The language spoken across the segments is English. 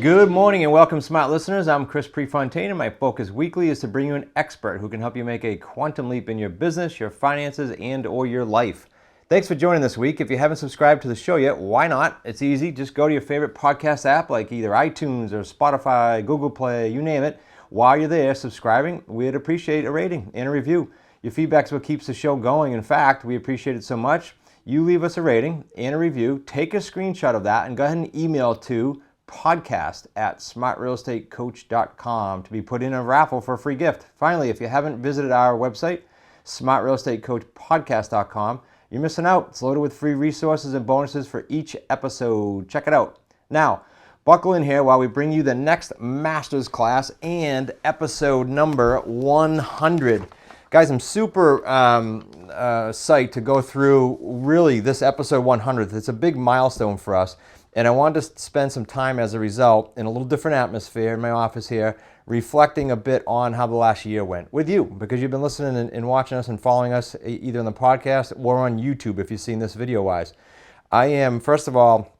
Good morning and welcome, smart listeners. I'm Chris Prefontaine, and my focus weekly is to bring you an expert who can help you make a quantum leap in your business, your finances, and or your life. Thanks for joining this week. If you haven't subscribed to the show yet, why not? It's easy. Just go to your favorite podcast app like either iTunes or Spotify, Google Play, you name it. While you're there subscribing, we'd appreciate a rating and a review. Your feedback's what keeps the show going. In fact, we appreciate it so much. You leave us a rating and a review, take a screenshot of that, and go ahead and email to podcast@smartrealestatecoach.com to be put in a raffle for a free gift. Finally, if you haven't visited our website, smartrealestatecoachpodcast.com, you're missing out. It's loaded with free resources and bonuses for each episode. Check it out. Now, buckle in here while we bring you the next master's class and episode number 100. Guys, I'm super psyched to go through really this episode 100. It's a big milestone for us. And I wanted to spend some time as a result in a little different atmosphere in my office here, reflecting a bit on how the last year went with you, because you've been listening and watching us and following us either in the podcast or on YouTube if you've seen this video-wise. I am, first of all,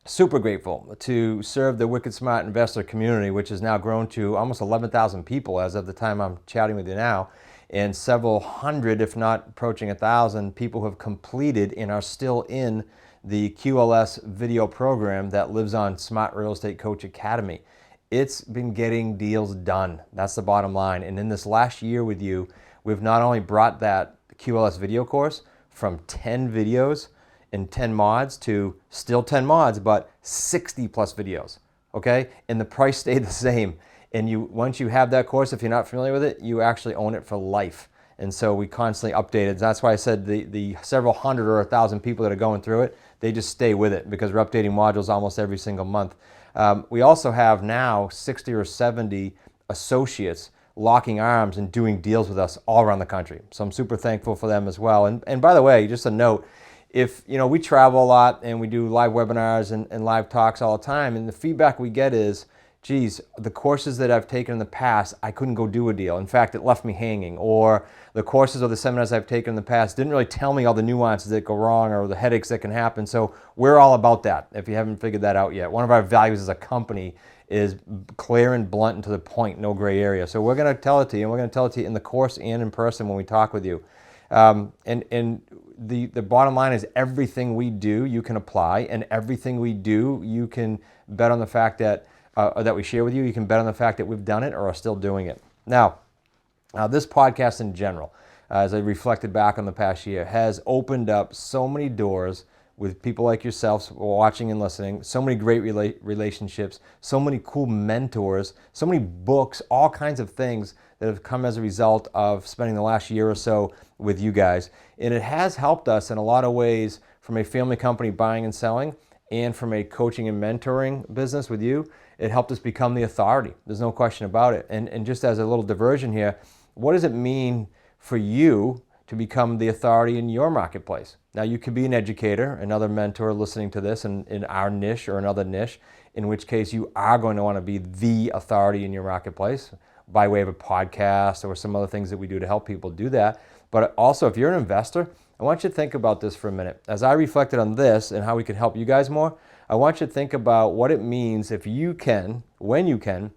super grateful to serve the Wicked Smart Investor community, which has now grown to almost 11,000 people as of the time I'm chatting with you now, and several hundred, if not approaching 1,000 people who have completed and are still in the QLS video program that lives on Smart Real Estate Coach Academy. It's been getting deals done. That's the bottom line. And in this last year with you, we've not only brought that QLS video course from 10 videos and 10 mods to still 10 mods, but 60 plus videos, okay? And the price stayed the same. And once you have that course, if you're not familiar with it, you actually own it for life. And so we constantly update it. That's why I said the several hundred or 1,000 people that are going through it, they just stay with it because we're updating modules almost every single month. We also have now 60 or 70 associates locking arms and doing deals with us all around the country. So I'm super thankful for them as well. And by the way, just a note, if we travel a lot and we do live webinars and live talks all the time, and the feedback we get is, geez, the courses that I've taken in the past, I couldn't go do a deal. In fact, it left me hanging. Or the courses or the seminars I've taken in the past didn't really tell me all the nuances that go wrong or the headaches that can happen. So we're all about that, if you haven't figured that out yet. One of our values as a company is clear and blunt and to the point, no gray area. So we're going to tell it to you, and we're going to tell it to you in the course and in person when we talk with you. And the bottom line is everything we do, you can apply, and everything we do, you can bet on the fact that we share with you, you can bet on the fact that we've done it or are still doing it. Now, this podcast in general, as I reflected back on the past year, has opened up so many doors with people like yourselves watching and listening, so many great relationships, so many cool mentors, so many books, all kinds of things that have come as a result of spending the last year or so with you guys. And it has helped us in a lot of ways from a family company buying and selling, and from a coaching and mentoring business with you. It helped us become the authority. There's no question about it. And just as a little diversion here, what does it mean for you to become the authority in your marketplace? Now, you could be an educator, another mentor listening to this in our niche or another niche, in which case you are going to want to be the authority in your marketplace by way of a podcast or some other things that we do to help people do that. But also, if you're an investor, I want you to think about this for a minute. As I reflected on this and how we could help you guys more, I want you to think about what it means if you can, when you can,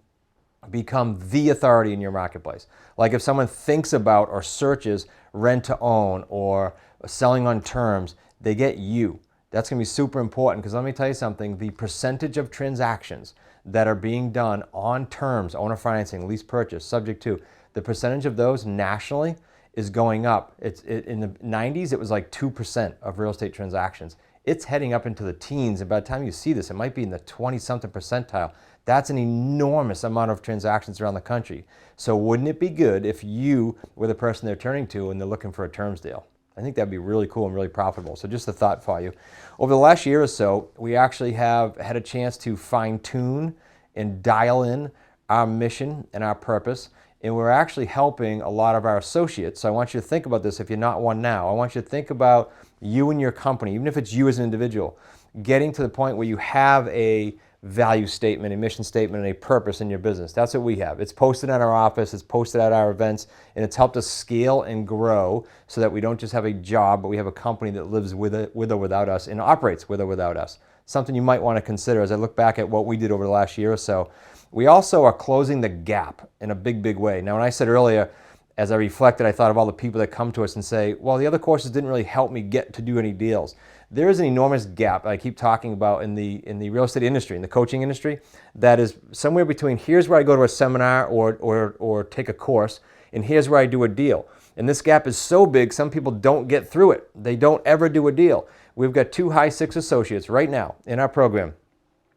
become the authority in your marketplace. Like if someone thinks about or searches rent to own or selling on terms, they get you. That's going to be super important, because let me tell you something, the percentage of transactions that are being done on terms, owner financing, lease purchase, subject to, the percentage of those nationally is going up. In the 90s, it was like 2% of real estate transactions. It's heading up into the teens, and by the time you see this, it might be in the 20-something percentile. That's an enormous amount of transactions around the country. So wouldn't it be good if you were the person they're turning to and they're looking for a terms deal? I think that'd be really cool and really profitable. So just a thought for you. Over the last year or so, we actually have had a chance to fine-tune and dial in our mission and our purpose. And we're actually helping a lot of our associates. So I want you to think about this if you're not one now. I want you to think about you and your company, even if it's you as an individual, getting to the point where you have a value statement, a mission statement, and a purpose in your business. That's what we have. It's posted at our office, it's posted at our events, and it's helped us scale and grow so that we don't just have a job, but we have a company that lives with or without us and operates with or without us. something you might want to consider as I look back at what we did over the last year or so. We also are closing the gap in a big, big way. Now, when I said earlier, as I reflected, I thought of all the people that come to us and say, well, the other courses didn't really help me get to do any deals. There is an enormous gap I keep talking about in the real estate industry, in the coaching industry, that is somewhere between here's where I go to a seminar or take a course, and here's where I do a deal. And this gap is so big, some people don't get through it. They don't ever do a deal. We've got 2 high 6 associates right now in our program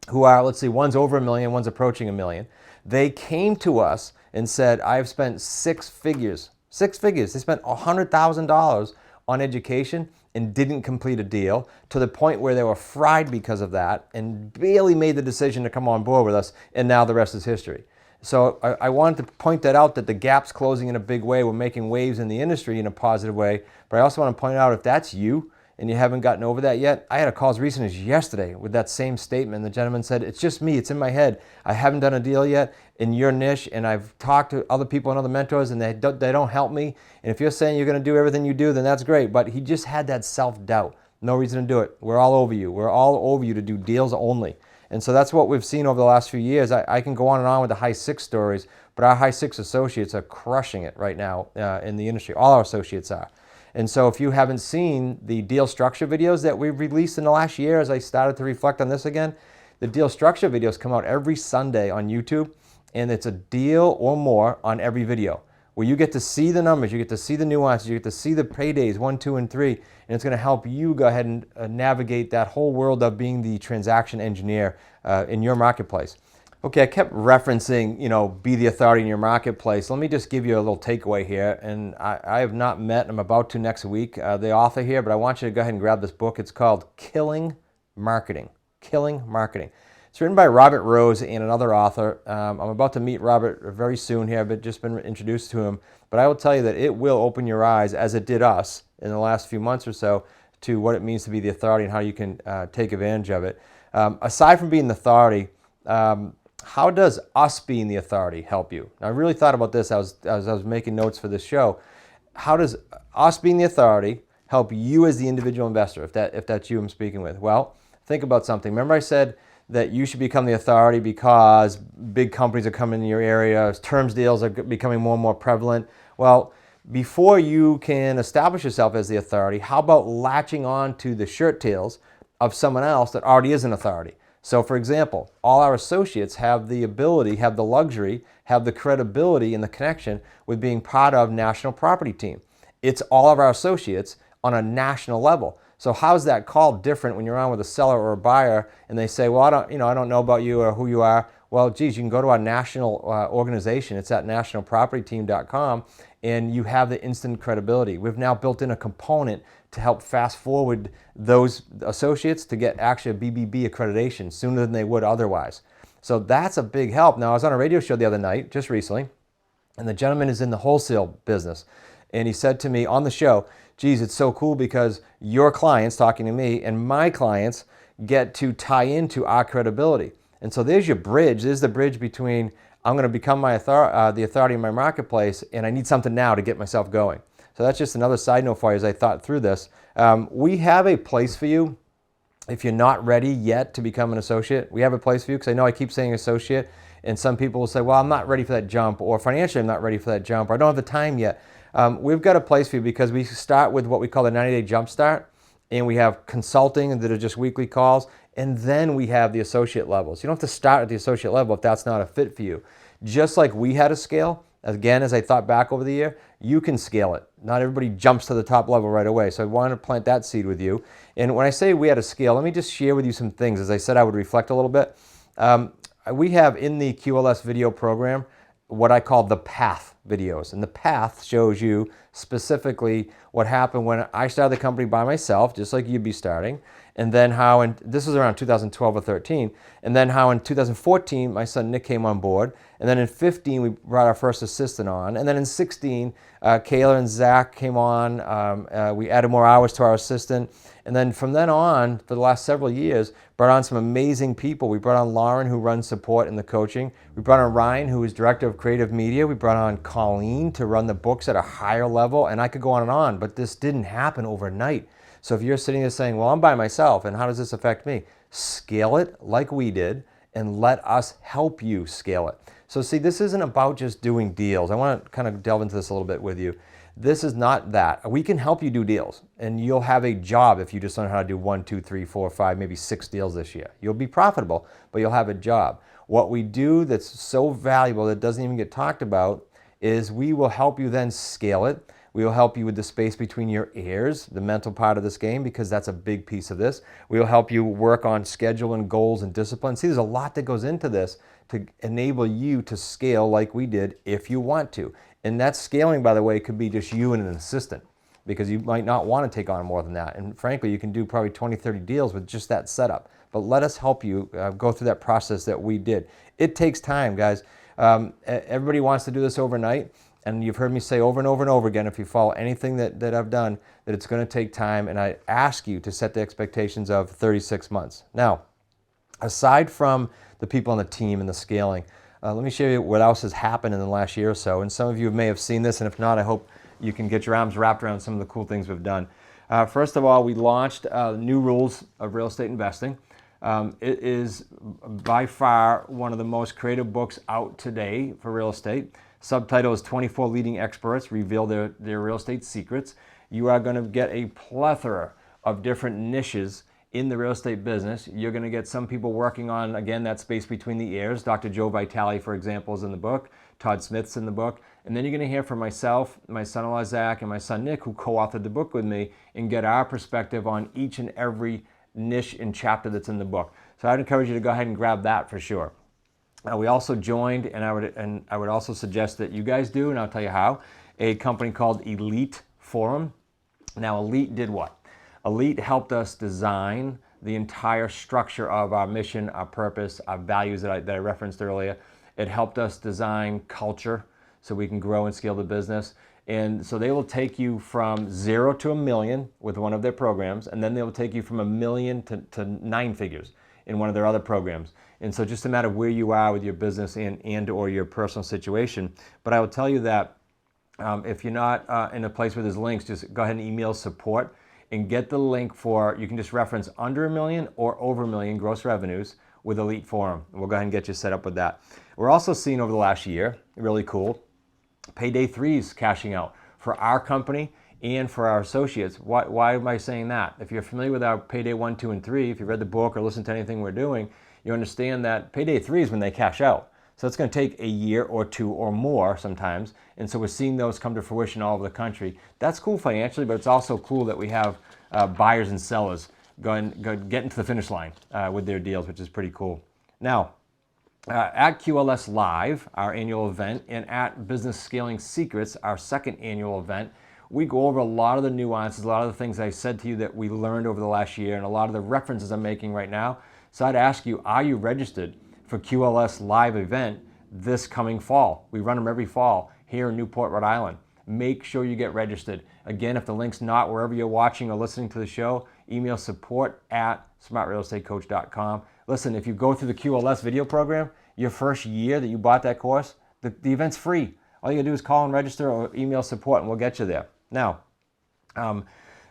who are, let's see, one's over $1 million, one's approaching $1 million. They came to us and said, I've spent 6 figures. 6 figures. They spent $100,000 on education and didn't complete a deal, to the point where they were fried because of that and barely made the decision to come on board with us, and now the rest is history. So I wanted to point that out, that the gap's closing in a big way. We're making waves in the industry in a positive way. But I also want to point out, if that's you and you haven't gotten over that yet, I had a call as recent as yesterday with that same statement. The gentleman said, it's just me, it's in my head. I haven't done a deal yet in your niche, and I've talked to other people and other mentors, and they don't help me. And if you're saying you're going to do everything you do, then that's great. But he just had that self-doubt. No reason to do it. We're all over you. We're all over you to do deals only. And so that's what we've seen over the last few years. I can go on and on with the high 6 stories, but our high 6 associates are crushing it right now in the industry. All our associates are. And so if you haven't seen the deal structure videos that we've released in the last year, as I started to reflect on this again, the deal structure videos come out every Sunday on YouTube, and it's a deal or more on every video, where you get to see the numbers, you get to see the nuances, you get to see the paydays 1, 2, and 3, and it's going to help you go ahead and navigate that whole world of being the transaction engineer in your marketplace. Okay, I kept referencing, be the authority in your marketplace. Let me just give you a little takeaway here. And I have not met, I'm about to next week, the author here, but I want you to go ahead and grab this book. It's called Killing Marketing. Killing Marketing. It's written by Robert Rose and another author. I'm about to meet Robert very soon here. I've just been introduced to him. But I will tell you that it will open your eyes, as it did us in the last few months or so, to what it means to be the authority and how you can take advantage of it. Aside from being the authority, how does us being the authority help you? Now, I really thought about this as I was making notes for this show. How does us being the authority help you as the individual investor, if that's you I'm speaking with? Well, think about something. Remember I said that you should become the authority because big companies are coming in your area, terms deals are becoming more and more prevalent. Well, before you can establish yourself as the authority, how about latching on to the shirt tails of someone else that already is an authority? So for example, all our associates have the ability, have the luxury, have the credibility and the connection with being part of National Property Team. It's all of our associates on a national level. So how's that call different when you're on with a seller or a buyer and they say, well, I don't know about you or who you are. Well, geez, you can go to our national organization. It's at nationalpropertyteam.com, and you have the instant credibility. We've now built in a component to help fast forward those associates to get actually a BBB accreditation sooner than they would otherwise. So that's a big help. Now, I was on a radio show the other night, just recently, and the gentleman is in the wholesale business. And he said to me on the show, geez, it's so cool because your clients, talking to me, and my clients get to tie into our credibility. And so there's your bridge. There's the bridge between I'm going to become the authority in my marketplace, and I need something now to get myself going. So that's just another side note for you as I thought through this. We have a place for you if you're not ready yet to become an associate. We have a place for you, because I know I keep saying associate, and some people will say, well, I'm not ready for that jump, or financially I'm not ready for that jump, or I don't have the time yet. We've got a place for you because we start with what we call the 90-day jump start, and we have consulting that are just weekly calls, and then we have the associate levels. You don't have to start at the associate level if that's not a fit for you. Just like we had a scale, again, as I thought back over the year, you can scale it. Not everybody jumps to the top level right away, so I wanted to plant that seed with you. And when I say we had a scale, let me just share with you some things. As I said, I would reflect a little bit. We have in the QLS video program what I call the path videos. And the path shows you specifically what happened when I started the company by myself, just like you'd be starting, and then how, and this was around 2012 or 13, and then how in 2014 my son Nick came on board, and then in 15 we brought our first assistant on, and then in 16 Kayla and Zach came on. We added more hours to our assistant, and then from then on, for the last several years, brought on some amazing people. We brought on Lauren, who runs support and the coaching. We brought on Ryan, who is director of creative media. We brought on Colleen to run the books at a higher level, and I could go on and on, but this didn't happen overnight. So if you're sitting there saying, well, I'm by myself and how does this affect me? Scale it like we did and let us help you scale it. So see, this isn't about just doing deals. I want to kind of delve into this a little bit with you. This is not that. We can help you do deals and you'll have a job if you just learn how to do 1, 2, 3, 4, 5, maybe 6 deals this year. You'll be profitable, but you'll have a job. What we do that's so valuable that doesn't even get talked about is we will help you then scale it. We will help you with the space between your ears, the mental part of this game, because that's a big piece of this. We will help you work on schedule and goals and discipline. See, there's a lot that goes into this to enable you to scale like we did if you want to. And that scaling, by the way, could be just you and an assistant, because you might not want to take on more than that. And frankly, you can do probably 20, 30 deals with just that setup. But let us help you go through that process that we did. It takes time, guys. Everybody wants to do this overnight. And you've heard me say over and over and over again, if you follow anything that I've done, that it's going to take time. And I ask you to set the expectations of 36 months. Now, aside from the people on the team and the scaling, let me show you what else has happened in the last year or so. And some of you may have seen this, and if not, I hope you can get your arms wrapped around some of the cool things we've done. First of all, we launched new rules of real estate investing. It is by far one of the most creative books out today for real estate. Subtitle is 24 Leading Experts Reveal Their Real Estate Secrets. You are going to get a plethora of different niches in the real estate business. You're going to get some people working on, again, that space between the ears. Dr. Joe Vitale, for example, is in the book. Todd Smith's in the book. And then you're going to hear from myself, my son-in-law Zach, and my son Nick, who co-authored the book with me, and get our perspective on each and every niche and chapter that's in the book. So I'd encourage you to go ahead and grab that for sure. We also joined, and I would also suggest that you guys do, and I'll tell you how, a company called Elite Forum. Now, Elite did what? Elite helped us design the entire structure of our mission, our purpose, our values that I referenced earlier. It helped us design culture so we can grow and scale the business. And so they will take you from 0 to $1 million with one of their programs, and then they will take you from $1 million to 9 figures in one of their other programs. And so just a matter of where you are with your business and or your personal situation. But I will tell you that if you're not in a place where there's links, just go ahead and email support and get the link for, you can just reference under $1 million or over $1 million gross revenues with Elite Forum. We'll go ahead and get you set up with that. We're also seeing over the last year, really cool, payday threes cashing out for our company and for our associates. Why am I saying that? If you're familiar with our payday 1, 2, and 3, if you read the book or listened to anything we're doing, you understand that payday 3 is when they cash out. So it's going to take a year or 2 or more sometimes. And so we're seeing those come to fruition all over the country. That's cool financially, but it's also cool that we have buyers and sellers getting to the finish line with their deals, which is pretty cool. Now, at QLS Live, our annual event, and at Business Scaling Secrets, our second annual event, we go over a lot of the nuances, a lot of the things I said to you that we learned over the last year, and a lot of the references I'm making right now. So I'd ask you, are you registered for QLS Live event this coming fall? We run them every fall here in Newport, Rhode Island. Make sure you get registered. Again, if the link's not wherever you're watching or listening to the show, email support@smartrealestatecoach.com. Listen, if you go through the QLS video program, your first year that you bought that course, the event's free. All you gotta do is call and register or email support and we'll get you there. Now,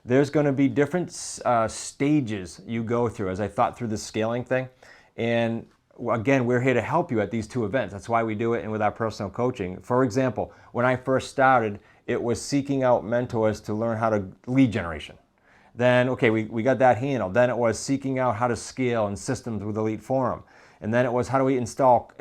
there's going to be different stages you go through as I thought through the scaling thing. And again, we're here to help you at these 2 events. That's why we do it and with our personal coaching. For example, when I first started, it was seeking out mentors to learn how to lead generation. Then, okay, we got that handled. Then it was seeking out how to scale and systems with Elite Forum. And then it was how do we install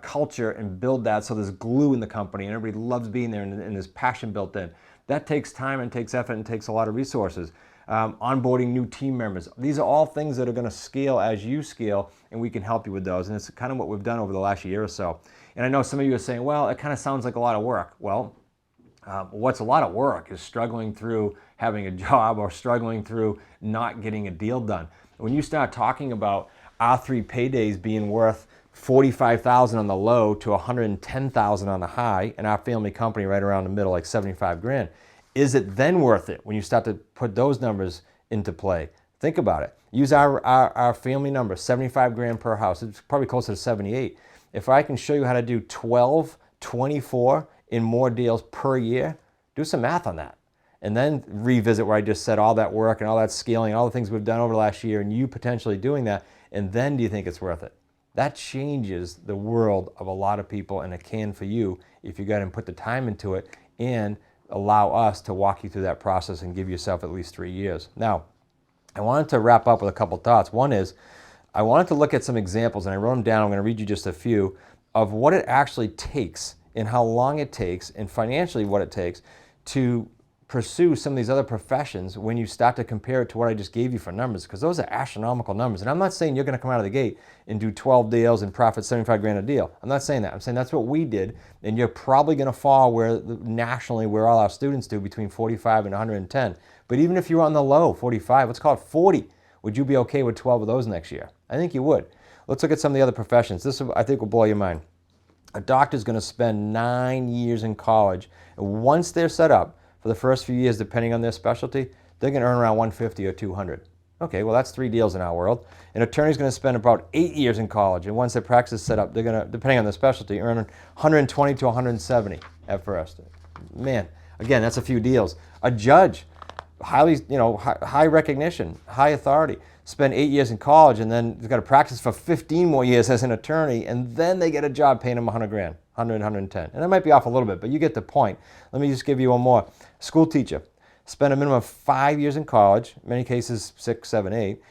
culture and build that so there's glue in the company and everybody loves being there and there's passion built in. That takes time and takes effort and takes a lot of resources. Onboarding new team members. These are all things that are going to scale as you scale, and we can help you with those. And it's kind of what we've done over the last year or so. And I know some of you are saying, well, it kind of sounds like a lot of work. Well, what's a lot of work is struggling through having a job or struggling through not getting a deal done. When you start talking about our 3 paydays being worth $45,000 on the low to $110,000 on the high, and our family company right around the middle, like 75 grand. Is it then worth it when you start to put those numbers into play? Think about it. Use our family number, 75 grand per house. It's probably closer to 78. If I can show you how to do 12, 24 in more deals per year, do some math on that. and then revisit where I just said all that work and all that scaling, all the things we've done over the last year, and you potentially doing that, and then do you think it's worth it? That changes the world of a lot of people, and it can for you if you go ahead and put the time into it and allow us to walk you through that process and give yourself at least 3 years. Now, I wanted to wrap up with a couple thoughts. One is, I wanted to look at some examples, and I wrote them down. I'm going to read you just a few of what it actually takes and how long it takes and financially what it takes to pursue some of these other professions when you start to compare it to what I just gave you for numbers, because those are astronomical numbers. And I'm not saying you're going to come out of the gate and do 12 deals and profit 75 grand a deal. I'm not saying that. I'm saying that's what we did, and you're probably going to fall nationally where all our students do, between 45 and 110. But even if you're on the low, 45, let's call it 40, would you be okay with 12 of those next year? I think you would. Let's look at some of the other professions. This, I think, will blow your mind. A doctor's going to spend 9 years in college, and once they're set up, for the first few years, depending on their specialty, they're going to earn around 150 or 200. Okay, well, that's 3 deals in our world. An attorney's going to spend about 8 years in college, and once their practice is set up, they're going to, depending on their specialty, earn 120 to 170 at first. Man, again, that's a few deals. A judge, highly, high recognition, high authority, spend 8 years in college, and then they've got to practice for 15 more years as an attorney, and then they get a job paying them 100 grand. 100, 110. And that might be off a little bit, but you get the point. Let me just give you one more. School teacher. Spend a minimum of 5 years in college, in many cases 6, 7, 8,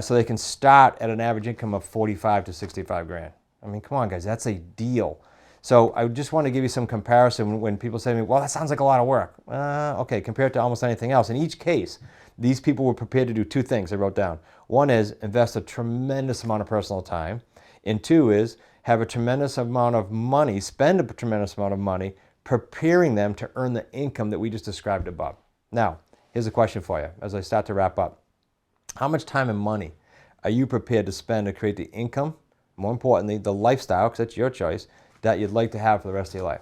so they can start at an average income of 45 to 65 grand. I mean, come on, guys, that's a deal. So I just want to give you some comparison when people say to me, well, that sounds like a lot of work. Okay, compared to almost anything else. In each case, these people were prepared to do 2 things I wrote down. One is invest a tremendous amount of personal time, and 2 is have a tremendous amount of money, spend a tremendous amount of money preparing them to earn the income that we just described above. Now, here's a question for you as I start to wrap up. How much time and money are you prepared to spend to create the income, more importantly, the lifestyle, because that's your choice, that you'd like to have for the rest of your life?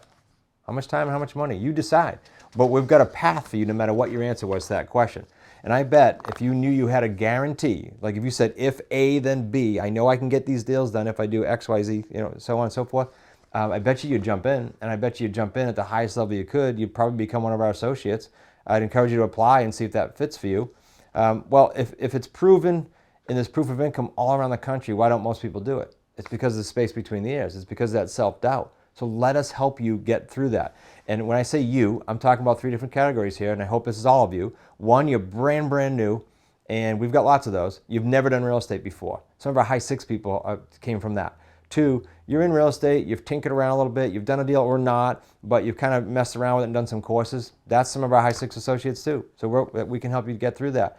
How much time and how much money? You decide. But we've got a path for you no matter what your answer was to that question. And I bet if you knew you had a guarantee, like if you said, if A, then B, I know I can get these deals done if I do X, Y, Z, so on and so forth, I bet you'd jump in. And I bet you'd jump in at the highest level you could. You'd probably become one of our associates. I'd encourage you to apply and see if that fits for you. Well, if it's proven and there's proof of income all around the country, why don't most people do it? It's because of the space between the ears. It's because of that self-doubt. So let us help you get through that. And when I say you, I'm talking about 3 different categories here, and I hope this is all of you. 1, you're brand new, and we've got lots of those. You've never done real estate before. Some of our high 6 people came from that. 2, you're in real estate, you've tinkered around a little bit, you've done a deal or not, but you've kind of messed around with it and done some courses. That's some of our high 6 associates too. So we can help you get through that.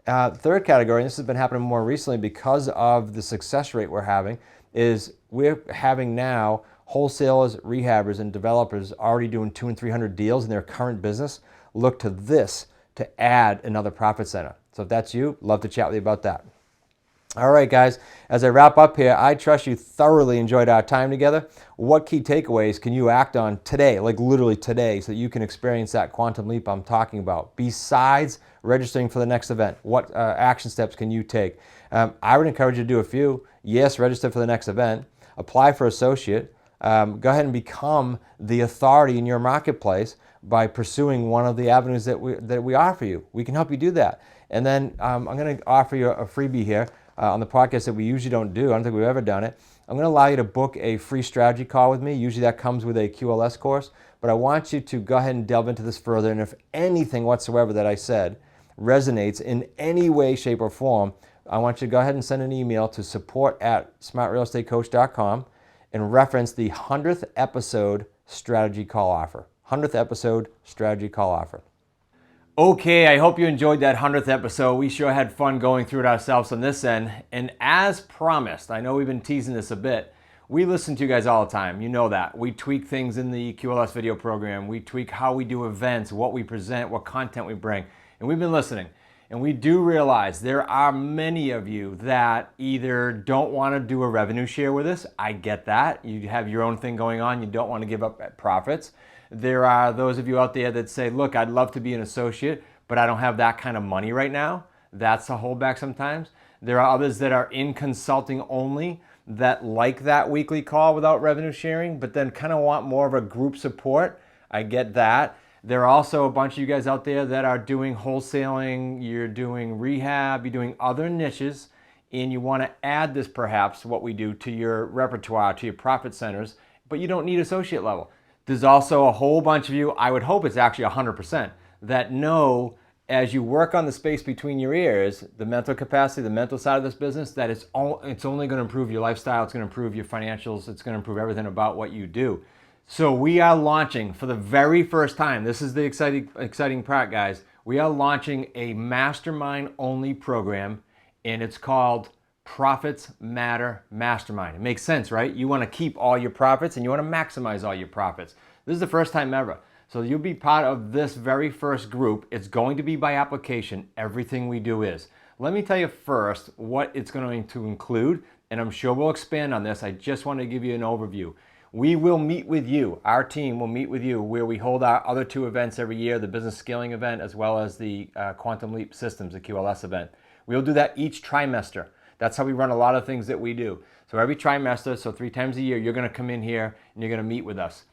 3rd category, and this has been happening more recently because of the success rate we're having, is we're having now wholesalers, rehabbers, and developers already doing 200 and 300 deals in their current business look to this to add another profit center. So if that's you, love to chat with you about that. All right, guys, as I wrap up here, I trust you thoroughly enjoyed our time together. What key takeaways can you act on today, like literally today, so that you can experience that quantum leap I'm talking about? Besides registering for the next event, what action steps can you take? I would encourage you to do a few. Yes, register for the next event. Apply for associate. Go ahead and become the authority in your marketplace by pursuing one of the avenues that we offer you. We can help you do that. And then I'm going to offer you a freebie here on the podcast that we usually don't do. I don't think we've ever done it. I'm going to allow you to book a free strategy call with me. Usually that comes with a QLS course, but I want you to go ahead and delve into this further. And if anything whatsoever that I said resonates in any way, shape, or form, I want you to go ahead and send an email to support@smartrealestatecoach.com and reference the 100th episode strategy call offer. 100th episode strategy call offer. Okay, I hope you enjoyed that 100th episode. We sure had fun going through it ourselves on this end. And as promised, I know we've been teasing this a bit, we listen to you guys all the time. You know that. We tweak things in the QLS video program. We tweak how we do events, what we present, what content we bring. And we've been listening. And we do realize there are many of you that either don't want to do a revenue share with us. I get that. You have your own thing going on. You don't want to give up profits. There are those of you out there that say, look, I'd love to be an associate, but I don't have that kind of money right now. That's a holdback sometimes. There are others that are in consulting only that like that weekly call without revenue sharing, but then kind of want more of a group support. I get that. There are also a bunch of you guys out there that are doing wholesaling, you're doing rehab, you're doing other niches, and you want to add this perhaps, what we do, to your repertoire, to your profit centers, but you don't need associate level. There's also a whole bunch of you, I would hope it's actually 100%, that know as you work on the space between your ears, the mental capacity, the mental side of this business, that it's only going to improve your lifestyle, it's going to improve your financials, it's going to improve everything about what you do. So we are launching for the very first time, this is the exciting part, guys, we are launching a mastermind only program, and it's called Profits Matter Mastermind. It makes sense, right? You want to keep all your profits and you want to maximize all your profits. This is the first time ever. So you'll be part of this very first group. It's going to be by application. Everything we do is. Let me tell you first what it's going to include, and I'm sure we'll expand on this. I just want to give you an overview. We will meet with you, our team will meet with you, where we hold our other two events every year, the business scaling event as well as the Quantum Leap Systems, the QLS event. We'll do that each trimester. That's how we run a lot of things that we do. So every trimester, so 3 times a year, you're going to come in here and you're going to meet with us.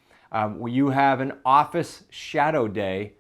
You have an office shadow day,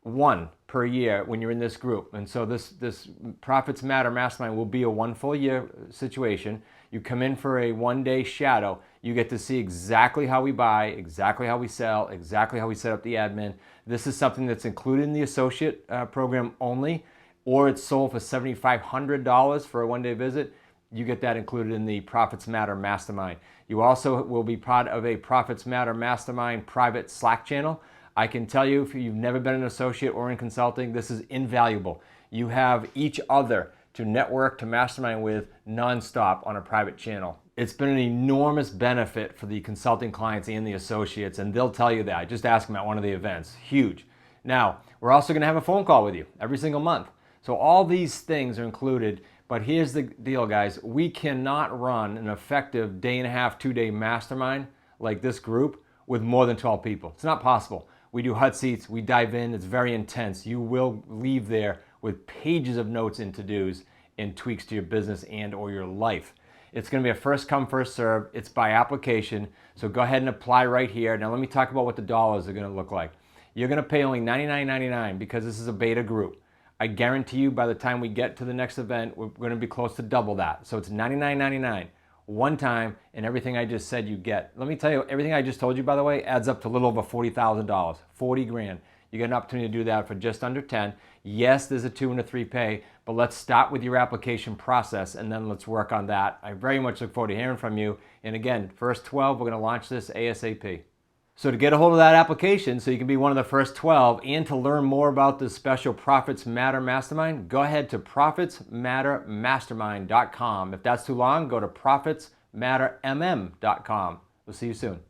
1 per year when you're in this group. And so this Profits Matter Mastermind will be a 1 full year situation. You come in for a 1-day shadow. You get to see exactly how we buy, exactly how we sell, exactly how we set up the admin. This is something that's included in the associate program only, or it's sold for $7,500 for a 1-day visit. You get that included in the Profits Matter Mastermind. You also will be part of a Profits Matter Mastermind private Slack channel. I can tell you, if you've never been an associate or in consulting, this is invaluable. You have each other to network, to mastermind with nonstop on a private channel. It's been an enormous benefit for the consulting clients and the associates, and they'll tell you that. Just ask them at one of the events. Huge. Now, we're also going to have a phone call with you every single month. So all these things are included, but here's the deal, guys. We cannot run an effective 1.5 day, 2-day mastermind like this group with more than 12 people. It's not possible. We do hot seats, we dive in, it's very intense. You will leave there with pages of notes and to-dos and tweaks to your business and or your life. It's going to be a first come, first serve. It's by application, so go ahead and apply right here. Now let me talk about what the dollars are going to look like. You're going to pay only $99.99 because this is a beta group. I guarantee you by the time we get to the next event, we're going to be close to double that. So it's $99.99 one time, and everything I just said you get. Let me tell you, everything I just told you, by the way, adds up to a little over $40,000, 40 grand. You get an opportunity to do that for just under 10. Yes, there's a 2 and a 3 pay, but let's start with your application process and then let's work on that. I very much look forward to hearing from you. And again, first 12, we're going to launch this ASAP. So to get a hold of that application so you can be one of the first 12 and to learn more about this special Profits Matter Mastermind, go ahead to profitsmattermastermind.com. If that's too long, go to profitsmattermm.com. We'll see you soon.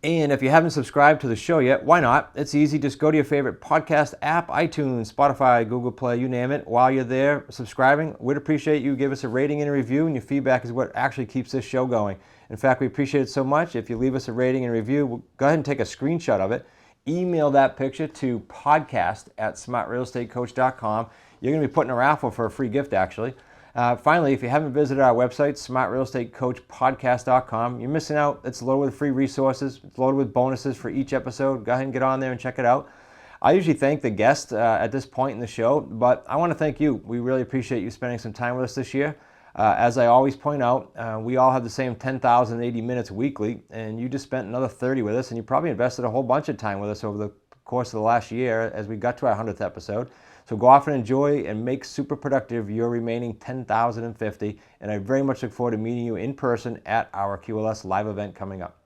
And if you haven't subscribed to the show yet, why not? It's easy. Just go to your favorite podcast app, iTunes, Spotify, Google Play, you name it. While you're there subscribing, we'd appreciate you give us a rating and a review, and your feedback is what actually keeps this show going. In fact, we appreciate it so much. If you leave us a rating and review, we'll go ahead and take a screenshot of it. Email that picture to podcast@smartrealestatecoach.com. You're going to be putting a raffle for a free gift, actually. Finally, if you haven't visited our website, smartrealestatecoachpodcast.com, you're missing out. It's loaded with free resources. It's loaded with bonuses for each episode. Go ahead and get on there and check it out. I usually thank the guest at this point in the show, but I want to thank you. We really appreciate you spending some time with us this year. As I always point out, we all have the same 10,080 minutes weekly, and you just spent another 30 with us, and you probably invested a whole bunch of time with us over the course of the last year as we got to our 100th episode. So go off and enjoy and make super productive your remaining 10,050, and I very much look forward to meeting you in person at our QLS live event coming up.